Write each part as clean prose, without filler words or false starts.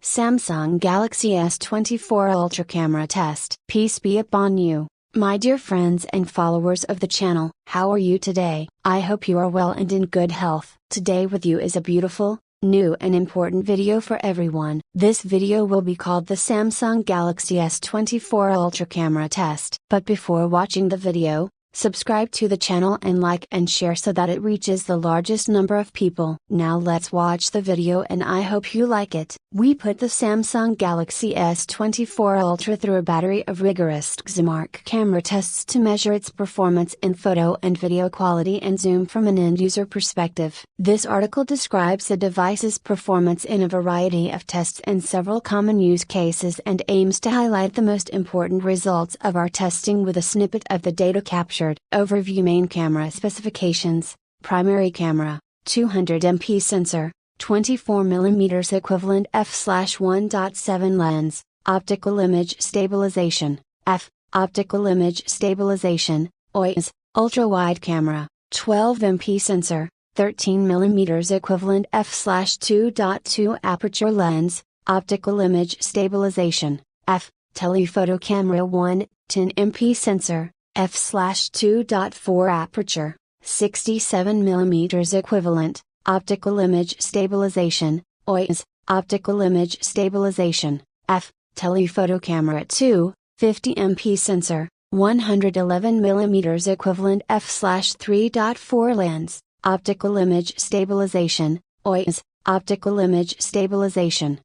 Samsung Galaxy S24 Ultra camera test. Peace be upon you, my dear friends and followers of the channel. How are you today? I hope you are well and in good health. Today with you is a beautiful, new and important video for everyone. This video will be called the Samsung Galaxy S24 Ultra camera test. But before watching the video, subscribe to the channel and like and share so that it reaches the largest number of people. Now let's watch the video and I hope you like it. We put the Samsung Galaxy S24 Ultra through a battery of rigorous XMark camera tests to measure its performance in photo and video quality and zoom from an end-user perspective. This article describes the device's performance in a variety of tests and several common use cases and aims to highlight the most important results of our testing with a snippet of the data captured. Overview. Main camera specifications: primary camera, 200MP sensor, 24mm equivalent f/1.7 lens, optical image stabilization, optical image stabilization, OIS, ultra-wide camera, 12MP sensor, 13mm equivalent f/2.2 aperture lens, optical image stabilization, telephoto camera 1, 10MP sensor, f/2.4 aperture, 67mm equivalent, optical image stabilization, OIS, optical image stabilization, telephoto camera 2, 50MP sensor, 111mm equivalent f/3.4 lens, optical image stabilization, OIS, optical image stabilization,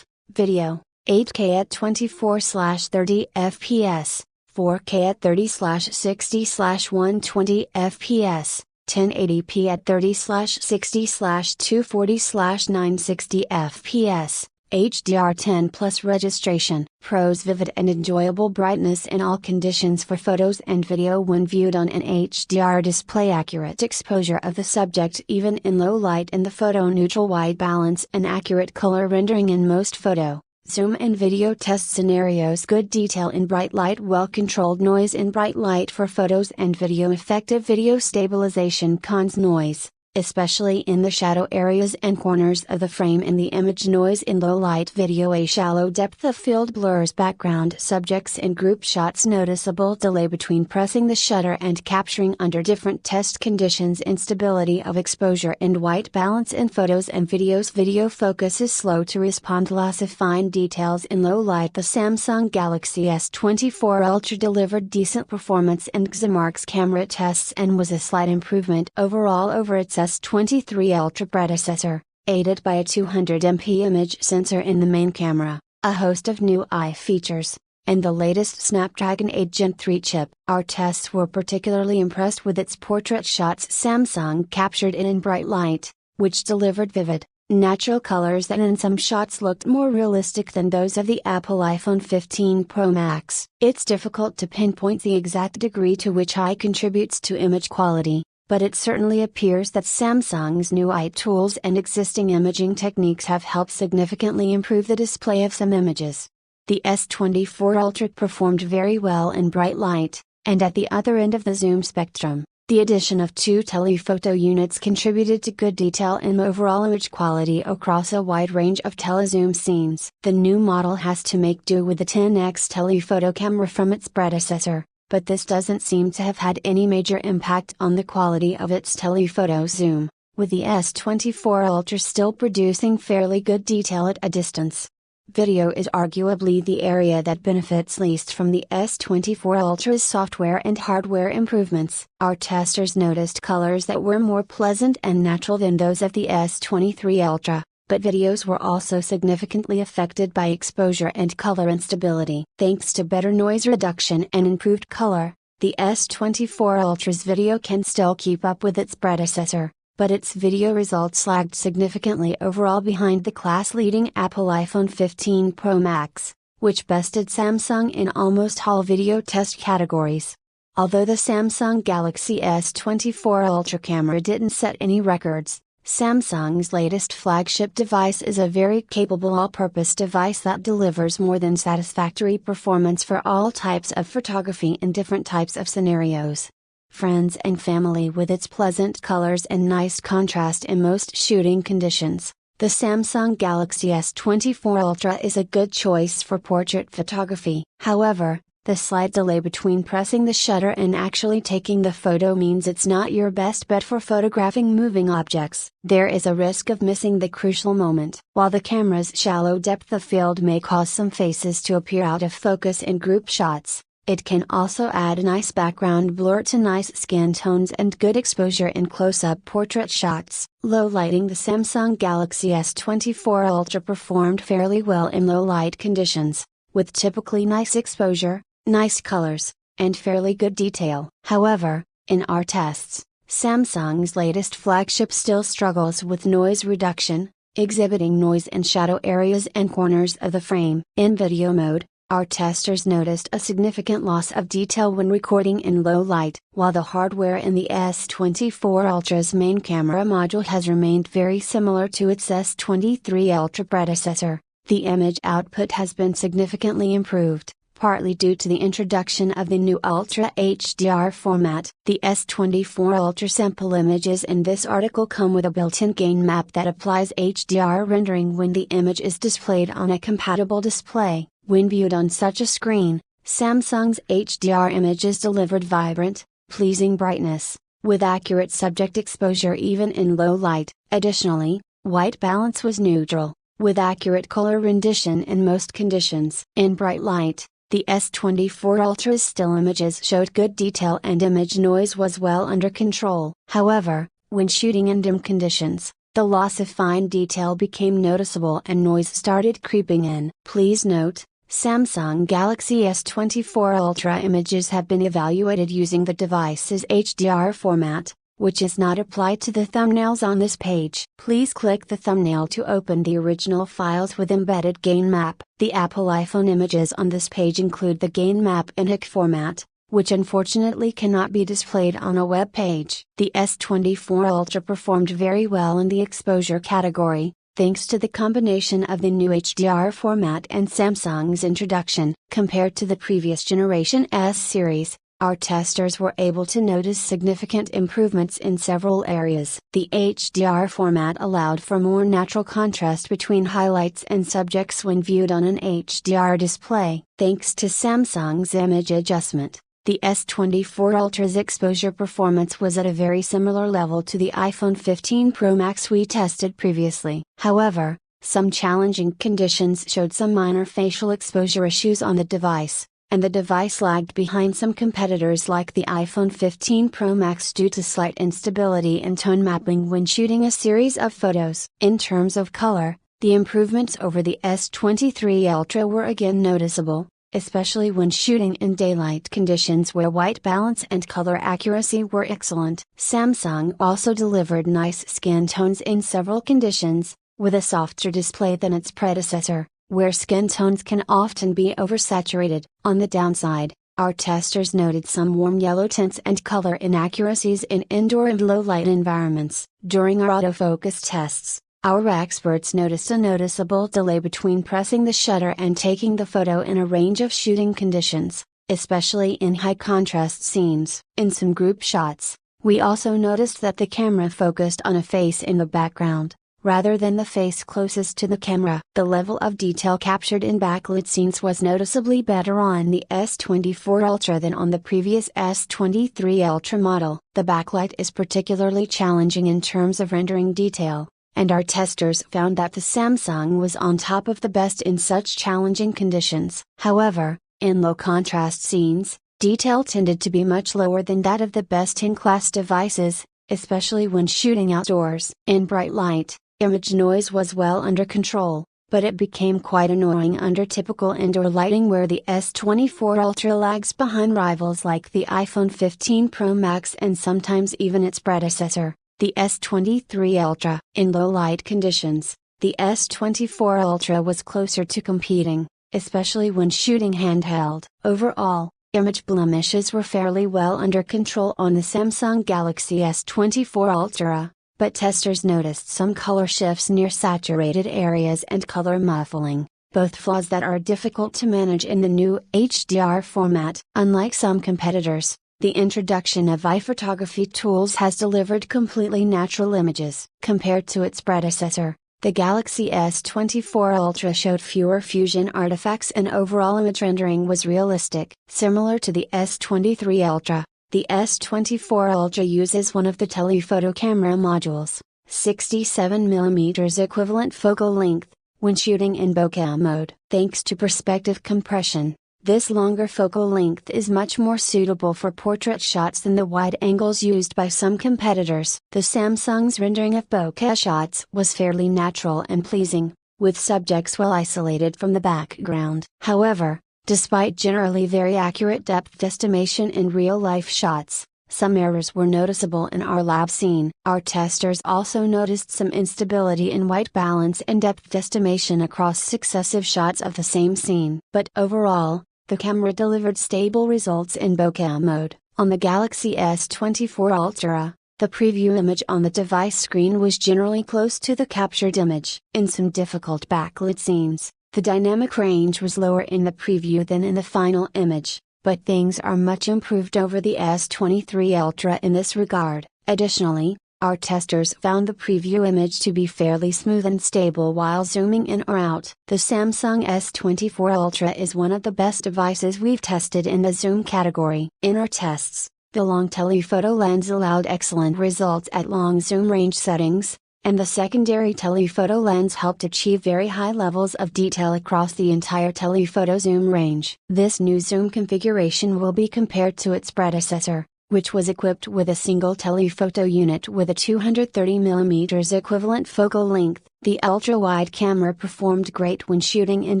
video, 8K at 24/30 fps. 4K at 30/60/120 fps, 1080p at 30/60/240/960 fps, HDR10 plus registration. Pros: vivid and enjoyable brightness in all conditions for photos and video when viewed on an HDR display. Accurate exposure of the subject even in low light and the photo neutral white balance and accurate color rendering in most photo, zoom and video test scenarios. Good detail in bright light, well controlled noise in bright light for photos and video, effective video stabilization. Cons: noise, especially in the shadow areas and corners of the frame in the image. Noise in low light video. A shallow depth of field blurs background subjects in group shots. Noticeable delay between pressing the shutter and capturing under different test conditions. Instability of exposure and white balance in photos and videos. Video focus is slow to respond. Loss of fine details in low light. The Samsung Galaxy S24 Ultra delivered decent performance in XMark's camera tests and was a slight improvement overall over its S23 Ultra predecessor, aided by a 200MP image sensor in the main camera, a host of new AI features, and the latest Snapdragon 8 Gen 3 chip. Our tests were particularly impressed with its portrait shots Samsung captured in bright light, which delivered vivid, natural colors that in some shots looked more realistic than those of the Apple iPhone 15 Pro Max. It's difficult to pinpoint the exact degree to which AI contributes to image quality, but it certainly appears that Samsung's new AI tools and existing imaging techniques have helped significantly improve the display of some images. The S24 Ultra performed very well in bright light, and at the other end of the zoom spectrum, the addition of 2 telephoto units contributed to good detail and overall image quality across a wide range of telezoom scenes. The new model has to make do with the 10x telephoto camera from its predecessor, but this doesn't seem to have had any major impact on the quality of its telephoto zoom, with the S24 Ultra still producing fairly good detail at a distance. Video is arguably the area that benefits least from the S24 Ultra's software and hardware improvements. Our testers noticed colors that were more pleasant and natural than those of the S23 Ultra, but videos were also significantly affected by exposure and color instability. Thanks to better noise reduction and improved color, the S24 Ultra's video can still keep up with its predecessor, but its video results lagged significantly overall behind the class-leading Apple iPhone 15 Pro Max, which bested Samsung in almost all video test categories. Although the Samsung Galaxy S24 Ultra camera didn't set any records, Samsung's latest flagship device is a very capable all-purpose device that delivers more than satisfactory performance for all types of photography in different types of scenarios. Friends and family with its pleasant colors and nice contrast in most shooting conditions, The Samsung Galaxy S24 Ultra is a good choice for portrait photography. However, the slight delay between pressing the shutter and actually taking the photo means it's not your best bet for photographing moving objects. There is a risk of missing the crucial moment. While the camera's shallow depth of field may cause some faces to appear out of focus in group shots, it can also add a nice background blur to nice skin tones and good exposure in close-up portrait shots. Low lighting. The Samsung Galaxy S24 Ultra performed fairly well in low light conditions, with typically nice exposure, nice colors, and fairly good detail. However, in our tests, Samsung's latest flagship still struggles with noise reduction, exhibiting noise in shadow areas and corners of the frame. In video mode, our testers noticed a significant loss of detail when recording in low light. While the hardware in the S24 Ultra's main camera module has remained very similar to its S23 Ultra predecessor, the image output has been significantly improved, partly due to the introduction of the new Ultra HDR format. The S24 Ultra sample images in this article come with a built-in gain map that applies HDR rendering when the image is displayed on a compatible display. When viewed on such a screen, Samsung's HDR images delivered vibrant, pleasing brightness, with accurate subject exposure even in low light. Additionally, white balance was neutral, with accurate color rendition in most conditions. In bright light, the S24 Ultra's still images showed good detail and image noise was well under control. However, when shooting in dim conditions, the loss of fine detail became noticeable and noise started creeping in. Please note, Samsung Galaxy S24 Ultra images have been evaluated using the device's HDR format, which is not applied to the thumbnails on this page. Please click the thumbnail to open the original files with embedded gain map. The Apple iPhone images on this page include the gain map in HEC format, which unfortunately cannot be displayed on a web page. The S24 Ultra performed very well in the exposure category, thanks to the combination of the new HDR format and Samsung's introduction. Compared to the previous generation S series, our testers were able to notice significant improvements in several areas. The HDR format allowed for more natural contrast between highlights and subjects when viewed on an HDR display. Thanks to Samsung's image adjustment, the S24 Ultra's exposure performance was at a very similar level to the iPhone 15 Pro Max we tested previously. However, some challenging conditions showed some minor facial exposure issues on the device, and the device lagged behind some competitors like the iPhone 15 Pro Max due to slight instability in tone mapping when shooting a series of photos. In terms of color, the improvements over the S23 Ultra were again noticeable, especially when shooting in daylight conditions where white balance and color accuracy were excellent. Samsung also delivered nice skin tones in several conditions, with a softer display than its predecessor, where skin tones can often be oversaturated. On the downside, our testers noted some warm yellow tints and color inaccuracies in indoor and low light environments. During our autofocus tests, our experts noticed a noticeable delay between pressing the shutter and taking the photo in a range of shooting conditions, especially in high contrast scenes. In some group shots, we also noticed that the camera focused on a face in the background, rather than the face closest to the camera. The level of detail captured in backlit scenes was noticeably better on the S24 Ultra than on the previous S23 Ultra model. The backlight is particularly challenging in terms of rendering detail, and our testers found that the Samsung was on top of the best in such challenging conditions. However, in low contrast scenes, detail tended to be much lower than that of the best-in-class devices, especially when shooting outdoors. In bright light, image noise was well under control, but it became quite annoying under typical indoor lighting where the S24 Ultra lags behind rivals like the iPhone 15 Pro Max and sometimes even its predecessor, the S23 Ultra. In low light conditions, the S24 Ultra was closer to competing, especially when shooting handheld. Overall, image blemishes were fairly well under control on the Samsung Galaxy S24 Ultra, but testers noticed some color shifts near saturated areas and color muffling, both flaws that are difficult to manage in the new HDR format. Unlike some competitors, the introduction of iPhotography tools has delivered completely natural images. Compared to its predecessor, The Galaxy S24 Ultra showed fewer fusion artifacts and overall image rendering was realistic. Similar to the S23 Ultra, the S24 Ultra uses one of the telephoto camera modules, 67mm equivalent focal length, when shooting in bokeh mode. Thanks to perspective compression, this longer focal length is much more suitable for portrait shots than the wide angles used by some competitors. The Samsung's rendering of bokeh shots was fairly natural and pleasing, with subjects well isolated from the background. However, despite generally very accurate depth estimation in real-life shots, some errors were noticeable in our lab scene. Our testers also noticed some instability in white balance and depth estimation across successive shots of the same scene. But overall, the camera delivered stable results in bokeh mode. On the Galaxy S24 Ultra, the preview image on the device screen was generally close to the captured image. In some difficult backlit scenes, the dynamic range was lower in the preview than in the final image, but things are much improved over the S23 Ultra in this regard. Additionally, our testers found the preview image to be fairly smooth and stable while zooming in or out. The Samsung S24 Ultra is one of the best devices we've tested in the zoom category. In our tests, the long telephoto lens allowed excellent results at long zoom range settings, and the secondary telephoto lens helped achieve very high levels of detail across the entire telephoto zoom range. This new zoom configuration will be compared to its predecessor, which was equipped with a single telephoto unit with a 230mm equivalent focal length. The ultra-wide camera performed great when shooting in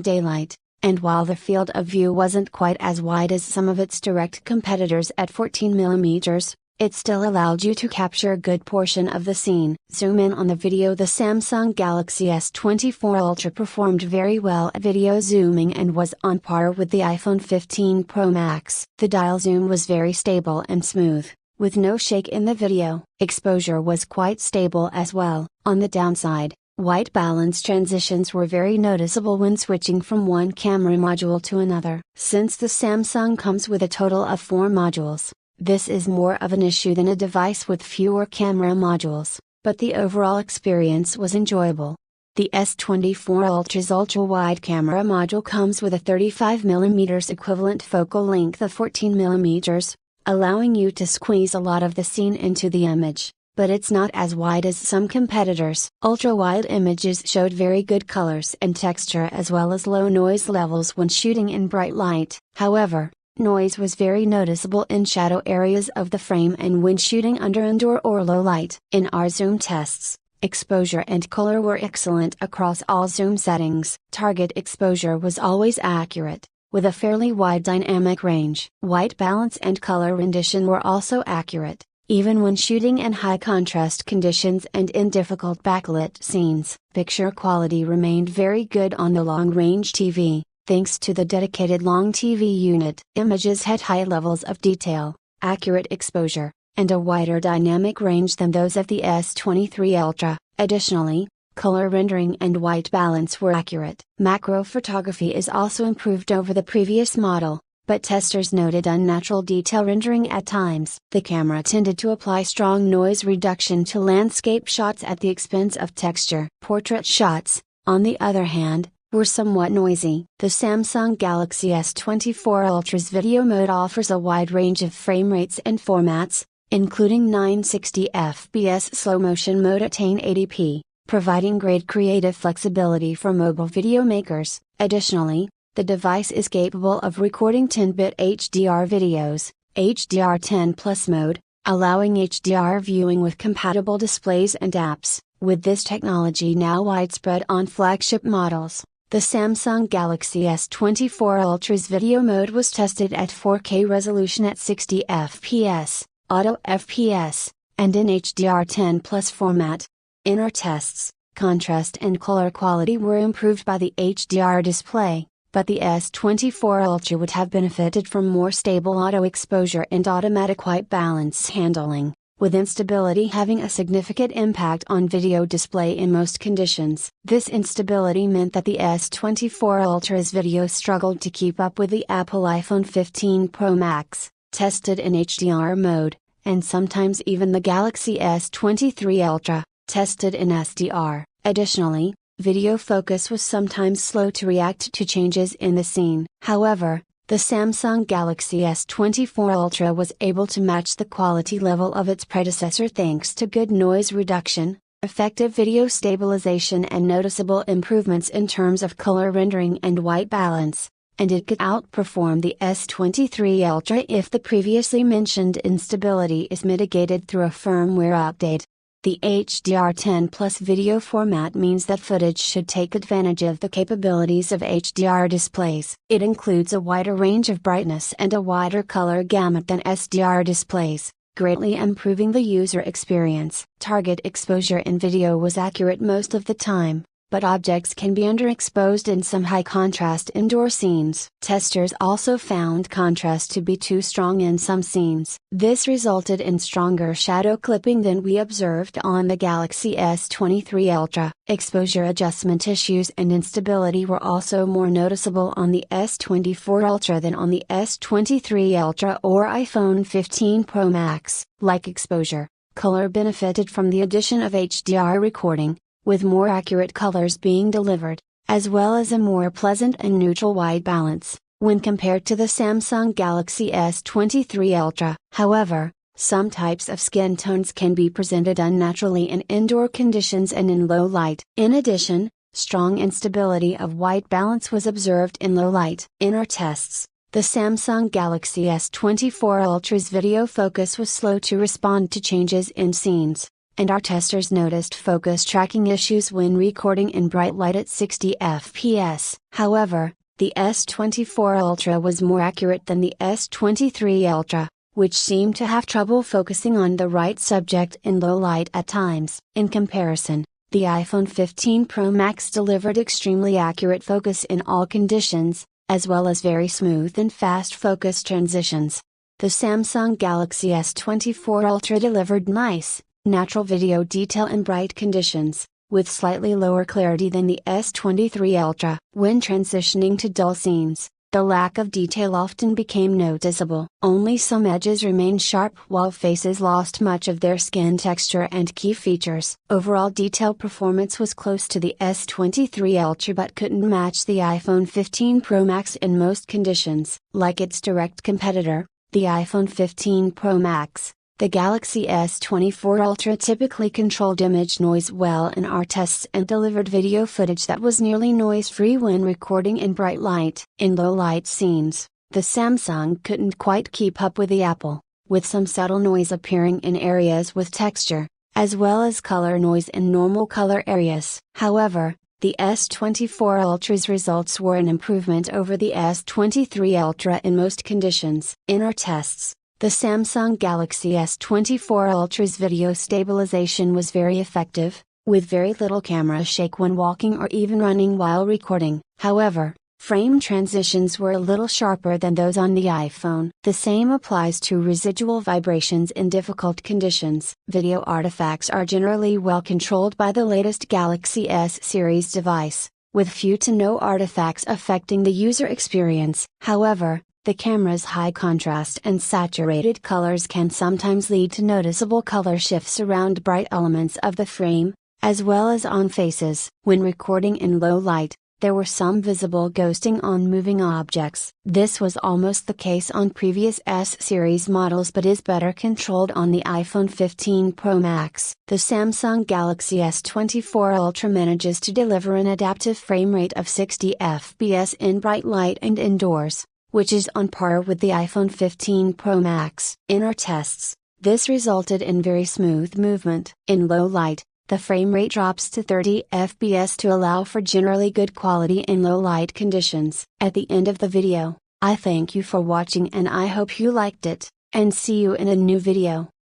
daylight, and while the field of view wasn't quite as wide as some of its direct competitors at 14mm, it still allowed you to capture a good portion of the scene. Zoom in on the video. The Samsung Galaxy S24 Ultra performed very well at video zooming and was on par with the iPhone 15 Pro Max. The dial zoom was very stable and smooth, with no shake in the video. Exposure was quite stable as well. On the downside, white balance transitions were very noticeable when switching from one camera module to another. Since the Samsung comes with a total of 4 modules, this is more of an issue than a device with fewer camera modules, but the overall experience was enjoyable. The S24 Ultra's ultra-wide camera module comes with a 35mm equivalent focal length of 14mm, allowing you to squeeze a lot of the scene into the image, but it's not as wide as some competitors. Ultra-wide images showed very good colors and texture as well as low noise levels when shooting in bright light. However, noise was very noticeable in shadow areas of the frame and when shooting under indoor or low light. In our zoom tests, exposure and color were excellent across all zoom settings. Target exposure was always accurate, with a fairly wide dynamic range. White balance and color rendition were also accurate, even when shooting in high contrast conditions and in difficult backlit scenes. Picture quality remained very good on the long-range TV. Thanks to the dedicated long TV unit. Images had high levels of detail, accurate exposure, and a wider dynamic range than those of the S23 Ultra. Additionally, color rendering and white balance were accurate. Macro photography is also improved over the previous model, but testers noted unnatural detail rendering at times. The camera tended to apply strong noise reduction to landscape shots at the expense of texture. Portrait shots, on the other hand, were somewhat noisy. The Samsung Galaxy S24 Ultra's video mode offers a wide range of frame rates and formats, including 960 fps slow motion mode at 1080p, providing great creative flexibility for mobile video makers. Additionally, the device is capable of recording 10-bit HDR videos, HDR10 Plus mode, allowing HDR viewing with compatible displays and apps. With this technology now widespread on flagship models, the Samsung Galaxy S24 Ultra's video mode was tested at 4K resolution at 60 fps, auto FPS, and in HDR10 Plus format. In our tests, contrast and color quality were improved by the HDR display, but the S24 Ultra would have benefited from more stable auto exposure and automatic white balance handling, with instability having a significant impact on video display in most conditions. This instability meant that the S24 Ultra's video struggled to keep up with the Apple iPhone 15 Pro Max, tested in HDR mode, and sometimes even the Galaxy S23 Ultra, tested in SDR. Additionally, video focus was sometimes slow to react to changes in the scene. However, the Samsung Galaxy S24 Ultra was able to match the quality level of its predecessor thanks to good noise reduction, effective video stabilization and noticeable improvements in terms of color rendering and white balance, and it could outperform the S23 Ultra if the previously mentioned instability is mitigated through a firmware update. The HDR10 Plus video format means that footage should take advantage of the capabilities of HDR displays. It includes a wider range of brightness and a wider color gamut than SDR displays, greatly improving the user experience. Target exposure in video was accurate most of the time, but objects can be underexposed in some high contrast indoor scenes. Testers also found contrast to be too strong in some scenes. This resulted in stronger shadow clipping than we observed on the Galaxy S23 Ultra. Exposure adjustment issues and instability were also more noticeable on the S24 Ultra than on the S23 Ultra or iPhone 15 Pro Max. Like exposure, color benefited from the addition of HDR recording, with more accurate colors being delivered, as well as a more pleasant and neutral white balance, when compared to the Samsung Galaxy S23 Ultra. However, some types of skin tones can be presented unnaturally in indoor conditions and in low light. In addition, strong instability of white balance was observed in low light. In our tests, the Samsung Galaxy S24 Ultra's video focus was slow to respond to changes in scenes, and our testers noticed focus tracking issues when recording in bright light at 60 fps. However, the S24 Ultra was more accurate than the S23 Ultra, which seemed to have trouble focusing on the right subject in low light at times. In comparison, the iPhone 15 Pro Max delivered extremely accurate focus in all conditions, as well as very smooth and fast focus transitions. The Samsung Galaxy S24 Ultra delivered nice, natural video detail in bright conditions, with slightly lower clarity than the S23 Ultra. When transitioning to dull scenes, the lack of detail often became noticeable. Only some edges remained sharp while faces lost much of their skin texture and key features. Overall detail performance was close to the S23 Ultra but couldn't match the iPhone 15 Pro Max in most conditions. Like its direct competitor, the iPhone 15 Pro Max, the Galaxy S24 Ultra typically controlled image noise well in our tests and delivered video footage that was nearly noise-free when recording in bright light. In low-light scenes, the Samsung couldn't quite keep up with the Apple, with some subtle noise appearing in areas with texture, as well as color noise in normal color areas. However, the S24 Ultra's results were an improvement over the S23 Ultra in most conditions. In our tests, the Samsung Galaxy S24 Ultra's video stabilization was very effective, with very little camera shake when walking or even running while recording. However, frame transitions were a little sharper than those on the iPhone. The same applies to residual vibrations in difficult conditions. Video artifacts are generally well controlled by the latest Galaxy S series device, with few to no artifacts affecting the user experience. However, the camera's high contrast and saturated colors can sometimes lead to noticeable color shifts around bright elements of the frame, as well as on faces. When recording in low light, there were some visible ghosting on moving objects. This was almost the case on previous S-series models but is better controlled on the iPhone 15 Pro Max. The Samsung Galaxy S24 Ultra manages to deliver an adaptive frame rate of 60 fps in bright light and indoors, which is on par with the iPhone 15 Pro Max. In our tests, this resulted in very smooth movement. In low light, the frame rate drops to 30 fps to allow for generally good quality in low light conditions. At the end of the video, I thank you for watching and I hope you liked it, and see you in a new video.